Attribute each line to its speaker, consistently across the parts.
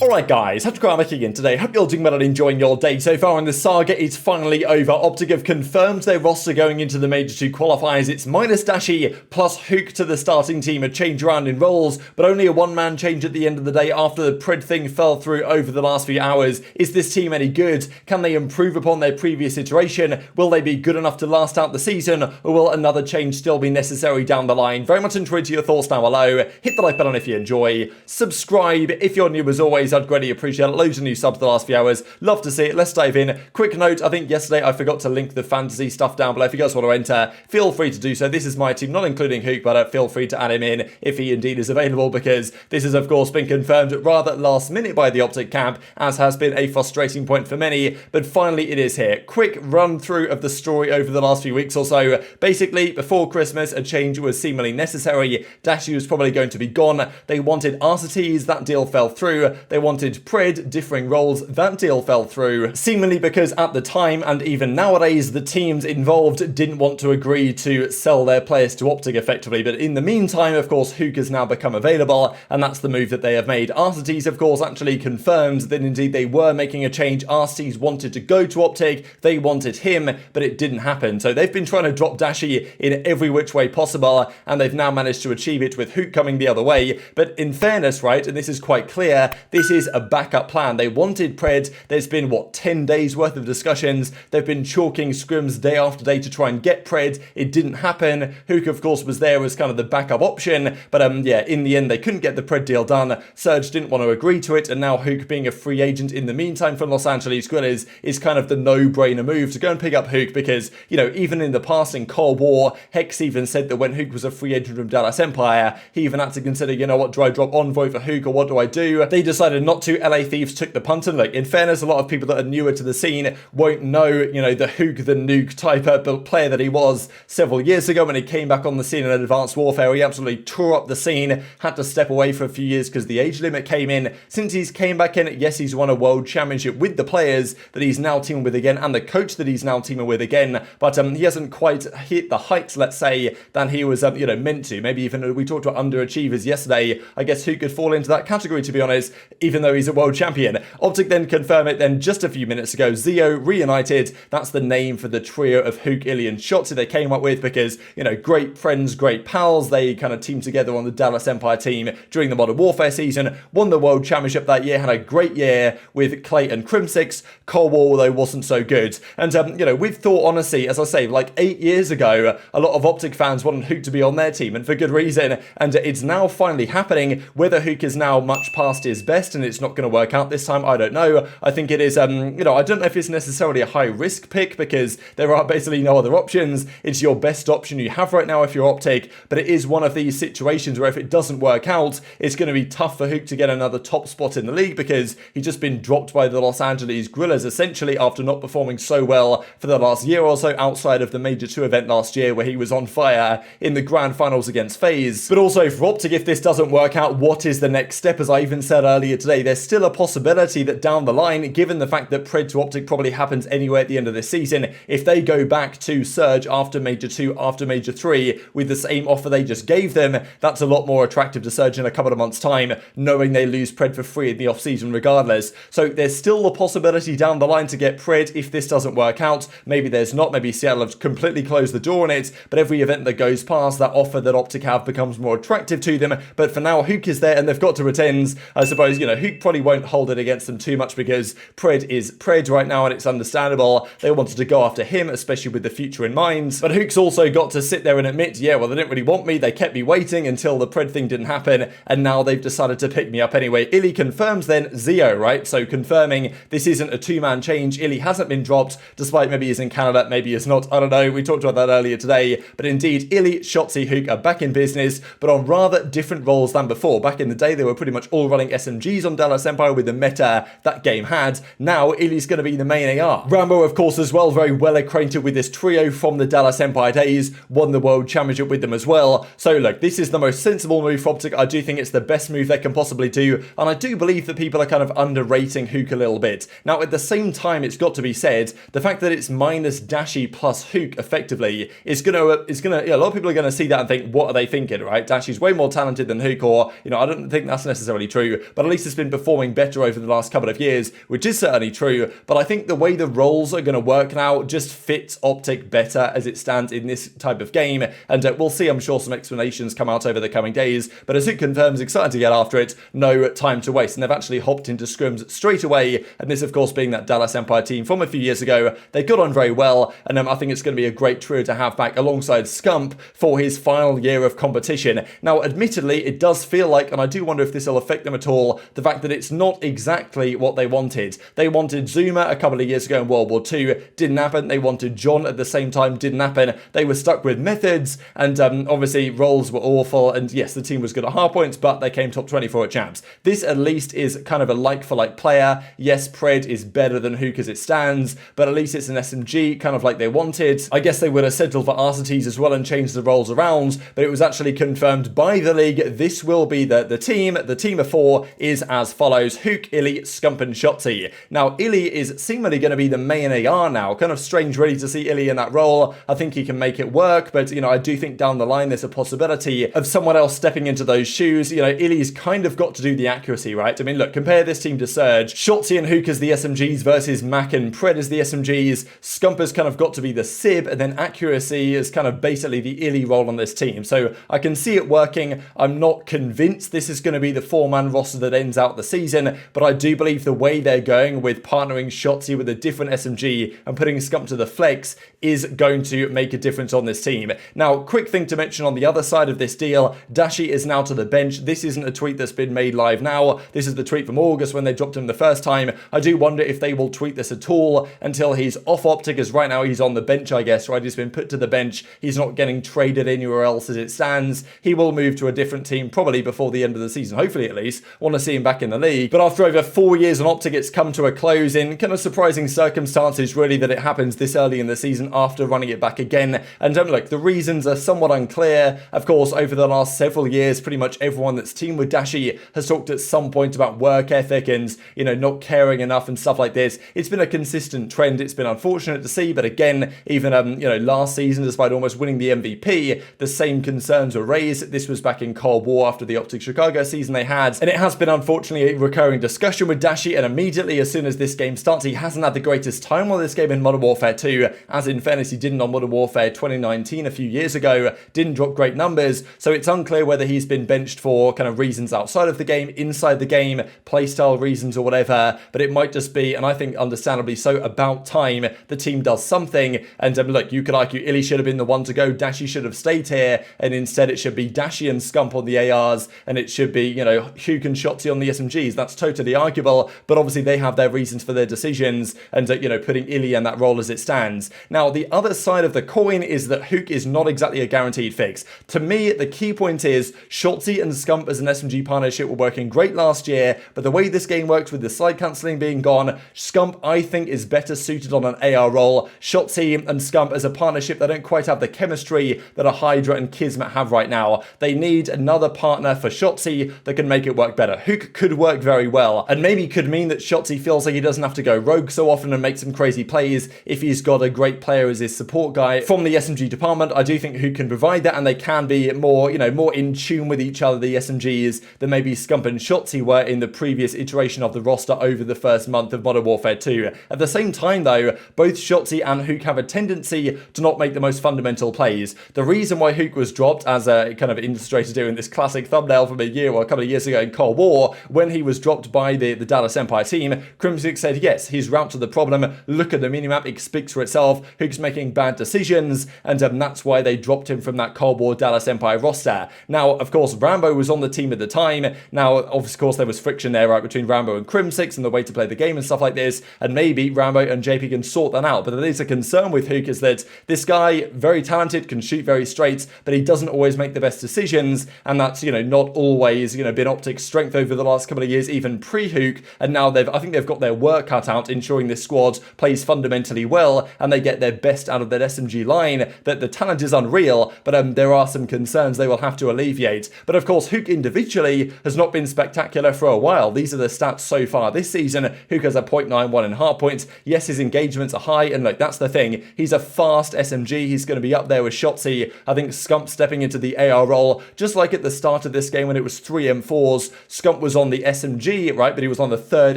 Speaker 1: Alright guys, TacticalRab again today. Hope you're doing well and enjoying your day so far, and the saga is finally over. OpTic have confirmed their roster going into the Major 2 qualifiers. It's minus Dashy plus Huke to the starting team, a change around in roles, but only a one-man change at the end of the day after the pred thing fell through over the last few hours. Is this team any good? Can they improve upon their previous iteration? Will they be good enough to last out the season, or will another change still be necessary down the line? Very much into your thoughts down below. Hit the like button if you enjoy. Subscribe if you're new as always. I'd greatly appreciate it. Loads of new subs the last few hours. Love to see it. Let's dive in. Quick note, I think yesterday I forgot to link the fantasy stuff down below. If you guys want to enter, feel free to do so. This is my team, not including Huke, but feel free to add him in if he indeed is available, because this has of course been confirmed rather last minute by the OpTic camp, as has been a frustrating point for many, but finally it is here. Quick run through of the story over the last few weeks or so. Basically, before Christmas, a change was seemingly necessary. Dashy was probably going to be gone. They wanted Arcitys, that deal fell through. They wanted pred, differing roles, that deal fell through, seemingly because at the time and even nowadays the teams involved didn't want to agree to sell their players to OpTic effectively. But in the meantime, of course, Huke has now become available, and that's the move that they have made. Arcitys, of course, actually confirmed that indeed they were making a change. Arcitys wanted to go to OpTic, they wanted him, but it didn't happen. So they've been trying to drop Dashy in every which way possible, and they've now managed to achieve it with Huke coming the other way. But in fairness, right, and this is quite clear, this is a backup plan. They wanted pred. There's been, what, 10 days worth of discussions. They've been chalking scrims day after day to try and get pred. It didn't happen. Huke, of course, was there as kind of the backup option, but yeah, in the end, they couldn't get the pred deal done. Surge didn't want to agree to it, and now Huke, being a free agent in the meantime from Los Angeles Guerrillas, is kind of the no-brainer move to go and pick up Huke, because, you know, even in the past in Cold War, Hex even said that when Huke was a free agent from Dallas Empire, he even had to consider, you know what, do I drop Envoy for Huke, or what do I do? They decided not to. LA Thieves took the punt, and look, in fairness, a lot of people that are newer to the scene won't know, you know, the Huke the Nuke type of player that he was several years ago when he came back on the scene in Advanced Warfare. He absolutely tore up the scene, had to step away for a few years because the age limit came in. Since he's came back in, yes, he's won a world championship with the players that he's now teaming with again, and the coach that he's now teaming with again, but he hasn't quite hit the heights, let's say, than he was, you know, meant to. Maybe even, we talked about underachievers yesterday. I guess Huke could fall into that category, to be honest, even though he's a world champion. OpTic then confirmed it then just a few minutes ago. Zio reunited. That's the name for the trio of Huke, iLLeY, and Shotzzy they came up with because, you know, great friends, great pals. They kind of teamed together on the Dallas Empire team during the Modern Warfare season, won the World Championship that year, had a great year with Clay and Crimsix. Cold War, though, wasn't so good. And, you know, we've thought, honestly, as I say, like 8 years ago, a lot of OpTic fans wanted Huke to be on their team, and for good reason. And it's now finally happening. Whether Huke is now much past his best and it's not going to work out this time, I don't know. I think it is, you know, I don't know if it's necessarily a high risk pick because there are basically no other options. It's your best option you have right now if you're OpTic, but it is one of these situations where if it doesn't work out, it's going to be tough for Huke to get another top spot in the league because he's just been dropped by the Los Angeles Guerrillas essentially after not performing so well for the last year or so outside of the Major 2 event last year where he was on fire in the grand finals against FaZe. But also for OpTic, if this doesn't work out, what is the next step? As I even said earlier today, there's still a possibility that down the line, given the fact that pred to OpTic probably happens anyway at the end of this season, if they go back to Surge after Major 2, after Major 3 with the same offer they just gave them, that's a lot more attractive to Surge in a couple of months' time, knowing they lose pred for free in the off-season regardless. So there's still the possibility down the line to get pred if this doesn't work out. Maybe there's not, maybe Seattle have completely closed the door on it, but every event that goes past, that offer that OpTic have becomes more attractive to them. But for now, Huke is there and they've got to pretend. I suppose, you know, Huke probably won't hold it against them too much because pred is pred right now, and it's understandable. They wanted to go after him, especially with the future in mind. But Huke's also got to sit there and admit, yeah, well, they didn't really want me. They kept me waiting until the pred thing didn't happen, and now they've decided to pick me up anyway. iLLeY confirms then Zio, right? So confirming this isn't a two-man change. iLLeY hasn't been dropped, despite maybe he's in Canada, maybe he's not. I don't know. We talked about that earlier today. But indeed, iLLeY, Shotzzy, Huke are back in business, but on rather different roles than before. Back in the day, they were pretty much all running SMGs on Dallas Empire with the meta that game had. Now, iLLeY's going to be the main AR. Rambo, of course, as well, very well acquainted with this trio from the Dallas Empire days, won the World Championship with them as well. So, look, this is the most sensible move for OpTic. I do think it's the best move they can possibly do, and I do believe that people are kind of underrating Huke a little bit. Now, at the same time, it's got to be said, the fact that it's minus Dashy plus Huke, effectively, is gonna, yeah, a lot of people are gonna see that and think, what are they thinking, right? Dashy's way more talented than Huke, or, you know, I don't think that's necessarily true, but at least has been performing better over the last couple of years, which is certainly true, but I think the way the roles are going to work now just fits OpTic better as it stands in this type of game, and we'll see, I'm sure, some explanations come out over the coming days, but as it confirms, excited to get after it, no time to waste, and they've actually hopped into scrims straight away, and this, of course, being that Dallas Empire team from a few years ago, they got on very well, and I think it's going to be a great trio to have back alongside Scump for his final year of competition. Now, admittedly, it does feel like, and I do wonder if this will affect them at all, the fact that it's not exactly what they wanted. They wanted Zuma a couple of years ago in World War II, didn't happen. They wanted John at the same time, didn't happen. They were stuck with methods, and obviously roles were awful, and yes, the team was good at hardpoints, but they came top 24 at champs. This at least is kind of a like-for-like player. Yes, Pred is better than Huke as it stands, but at least it's an SMG, kind of like they wanted. I guess they would have settled for Arcitys as well and changed the roles around, but it was actually confirmed by the league. This will be the team. The team of 4 is as follows: Huke, iLLeY, Scump, and Shotzzy. Now, iLLeY is seemingly going to be the main AR now. Kind of strange, really, to see iLLeY in that role. I think he can make it work, but, you know, I do think down the line there's a possibility of someone else stepping into those shoes. You know, iLLeY's kind of got to do the accuracy, right? I mean, look, compare this team to Surge. Shotzzy and Huke as the SMGs versus Mack and Pred as the SMGs. Scump has kind of got to be the SIB, and then accuracy is kind of basically the iLLeY role on this team. So I can see it working. I'm not convinced this is going to be the 4-man roster that ends out the season, but I do believe the way they're going with partnering Shotzzy with a different SMG and putting Scump to the flex is going to make a difference on this team. Now, quick thing to mention on the other side of this deal, Dashy is now to the bench. This isn't a tweet that's been made live now. This is the tweet from August when they dropped him the first time. I do wonder if they will tweet this at all until he's off OpTic, as right now he's on the bench, I guess, right? He's been put to the bench. He's not getting traded anywhere else as it stands. He will move to a different team probably before the end of the season, hopefully at least. Want to see him back in the league. But after over 4 years on OpTic, it's come to a close in kind of surprising circumstances, really, that it happens this early in the season after running it back again. And look, the reasons are somewhat unclear. Of course, over the last several years, pretty much everyone that's teamed with Dashy has talked at some point about work ethic and, you know, not caring enough and stuff like this. It's been a consistent trend. It's been unfortunate to see, but again, even you know, last season, despite almost winning the MVP, the same concerns were raised. This was back in Cold War after the OpTic Chicago season they had, and it has been unfortunately a recurring discussion with Dashy. And immediately as soon as this game starts, he hasn't had the greatest time on this game in Modern Warfare 2, as in fairness he didn't on Modern Warfare 2019 a few years ago, didn't drop great numbers, so it's unclear whether he's been benched for kind of reasons outside of the game, inside the game, playstyle reasons or whatever, but it might just be, and I think understandably so, about time the team does something. And look, you could argue iLLeY should have been the one to go, Dashy should have stayed here, and instead it should be Dashy and Scump on the ARs, and it should be, you know, Huke and Shotzzy on the SMGs. That's totally arguable, but obviously they have their reasons for their decisions, and you know, putting iLLeY in that role as it stands. Now, the other side of the coin is that Huke is not exactly a guaranteed fix. To me, the key point is Shotzzy and Scump as an SMG partnership were working great last year, but the way this game works with the side cancelling being gone, Scump, I think, is better suited on an AR role. Shotzzy and Scump as a partnership, they don't quite have the chemistry that a Hydra and Kismet have right now. They need another partner for Shotzzy that can make it work better. Huke could work very well, and maybe could mean that Shotzzy feels like he doesn't have to go rogue so often and make some crazy plays if he's got a great player as his support guy from the SMG department. I do think Huke can provide that, and they can be more, you know, more in tune with each other, the SMGs, than maybe Scump and Shotzzy were in the previous iteration of the roster over the first month of Modern Warfare 2. At the same time, though, both Shotzzy and Huke have a tendency to not make the most fundamental plays. The reason why Huke was dropped, as a kind of illustrator doing this classic thumbnail from a year or a couple of years ago in Cold War, when he was dropped by the Dallas Empire team, Crimson said, yes, his route to the problem, look at the minimap, it speaks for itself, Huke's making bad decisions, and that's why they dropped him from that Cold War Dallas Empire roster. Now, of course, Rambo was on the team at the time. Now, of course, there was friction there, right, between Rambo and Crimsix and the way to play the game and stuff like this, and maybe Rambo and JP can sort that out. But there is a concern with Huke, is that this guy, very talented, can shoot very straight, but he doesn't always make the best decisions, and that's, you know, not always, you know, been OpTic's strength over the last couple of years, even pre-Huke, and now I think they've got their work cut out ensuring this squad plays fundamentally well, and they get their best out of that SMG line. That the talent is unreal, but there are some concerns they will have to alleviate. But of course, Huke individually has not been spectacular for a while. These are the stats so far this season. Huke has a 0.91 in hardpoints. Yes, his engagements are high, and look, that's the thing. He's a fast SMG. He's going to be up there with Shotzzy. I think Scump stepping into the AR role, just like at the start of this game when it was 3 M4s, Scump was on the SMG, right, but he was on the third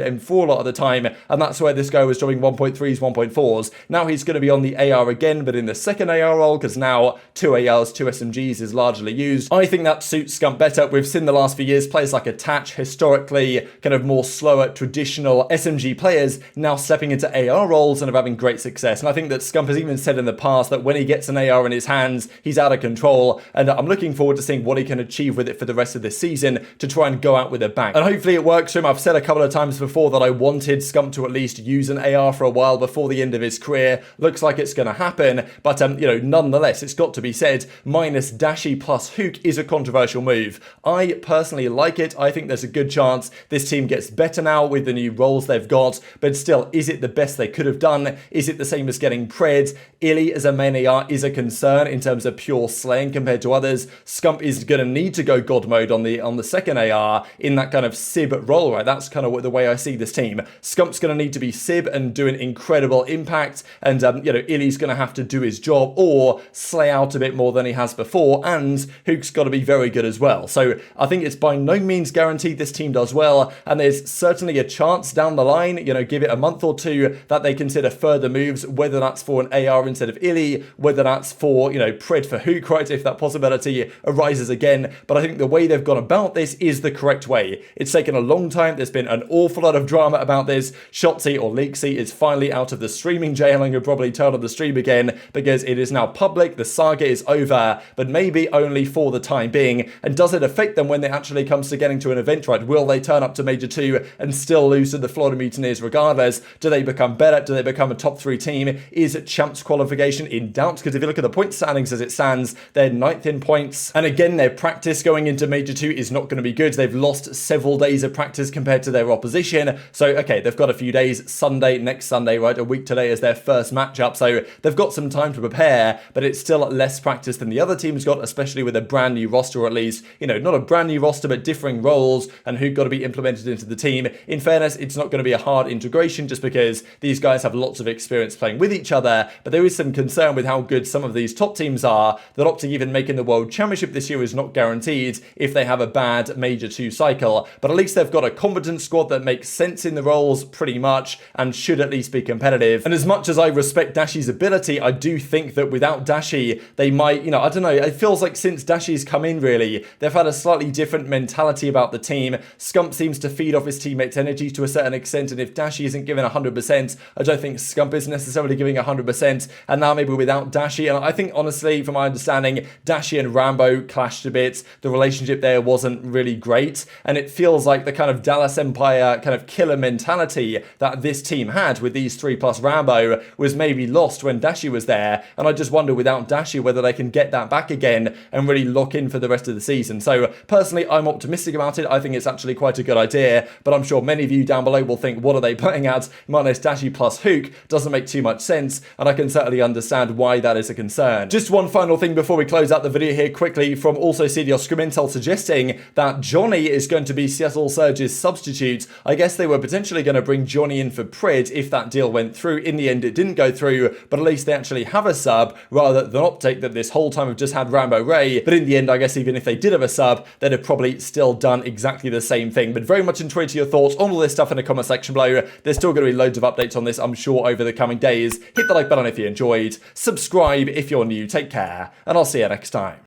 Speaker 1: M4 a lot of the time, and that's where this guy was dropping 1.3s, 1.4s. Now he's going to be on the AR again, but in the second AR role, because now 2 ARs, 2 SMGs is largely used. I think that suits Scump better. We've seen the last few years players like Attach, historically kind of more slower, traditional SMG players, now stepping into AR roles and are having great success. And I think that Scump has even said in the past that when he gets an AR in his hands, he's out of control, and I'm looking forward to seeing what he can achieve with it for the rest of this season to try and go out with a bang. And hopefully it works for him. I've said a couple of times before that I wanted Scump to at least use an AR for a while before the end of his career. Looks like it's going to happen, but you know, nonetheless, it's got to be said, minus Dashy plus Huke is a controversial move. I personally like it. I think there's a good chance this team gets better now with the new roles they've got, but still, is it the best they could have done? Is it the same as getting Pred? iLLeY as a main AR is a concern in terms of pure slaying compared to others. Scump is going to need to go God mode on the second AR in that kind of Sib role, right? That's kind of the way I see this team. Scump's going to need to be Sib and do an incredible impact, and you know, iLLeY's going to have to do his job or slay out a bit more than he has before, and Huke's got to be very good as well. So I think it's by no means guaranteed this team does well, and there's certainly a chance down the line, you know, give it a month or two, that they consider further moves, whether that's for an AR instead of iLLeY, whether that's for, you know, Pred for Huke, right, if that possibility arises again. But I think the way they've gone about this is the correct way. It's taken a long time. There's been an awful lot of drama about this. Shotzzy or Leaksy is finally out of the streaming jail and will probably turn on the stream again because it is now public. The saga is over, but maybe only for the time being. And does it affect them when it actually comes to getting to an event, right? Will they turn up to Major 2 and still lose to the Florida Mutineers regardless? Do they become better? Do they become a top 3 team? Is Champs qualification in doubt? Because if you look at the point standings as it stands, they're 9th in points. And again, their practice going into Major 2 is not going to be good. They've lost several days of practice compared to their opposition. So, okay, they've got a few days. Sunday, next Sunday, right? A week today is their first matchup. So they've got some time to prepare, but it's still less practice than the other teams got, especially with a brand new roster, or at least, you know, not a brand new roster, but differing roles and who've got to be implemented into the team. In fairness, it's not going to be a hard integration just because these guys have lots of experience playing with each other, but there is some concern with how good some of these top teams are that OpTic even making the World Championship this year is not guaranteed if they have a bad Major 2 cycle. But at least they've got a competent squad that makes sense in the roles pretty much and should at least be competitive. And as much as I respect Dashy's ability, I do think that without Dashy, they might, you know, I don't know, it feels like since Dashy's come in, really, they've had a slightly different mentality about the team. Scump seems to feed off his teammates' energy to a certain extent, and if Dashy isn't giving 100%, I don't think Scump is necessarily giving 100%, and now maybe without Dashy, and I think, honestly, from my understanding, Dashy and Rambo clashed a bit. The relationship there wasn't really great, and it feels like the kind of Dallas Empire kind of killer mentality that this team had with these 3+ Rambo was maybe lost when Dashy was there, and I just wonder without Dashy whether they can get that back again and really lock in for the rest of the season. So personally, I'm optimistic about it. I think it's actually quite a good idea, but I'm sure many of you down below will think, what are they playing at? Minus Dashy plus Huke doesn't make too much sense, and I can certainly understand why that is a concern. Just one final thing before we close out the video here quickly, from also CDR Scrim Intel suggesting that Johnny is going to be Seattle Surge's substitute. I guess they were potentially going to bring Johnny in for Pred if that deal went through. In the end, it didn't go through, but at least they actually have a sub rather than OpTic that this whole time have just had Rambo Ray. But in the end, I guess even if they did have a sub, they'd have probably still done exactly the same thing. But very much enjoyed your thoughts on all this stuff in the comment section below. There's still going to be loads of updates on this, I'm sure, over the coming days. Hit the like button if you enjoyed. Subscribe if you're new. Take care, and I'll see you next time.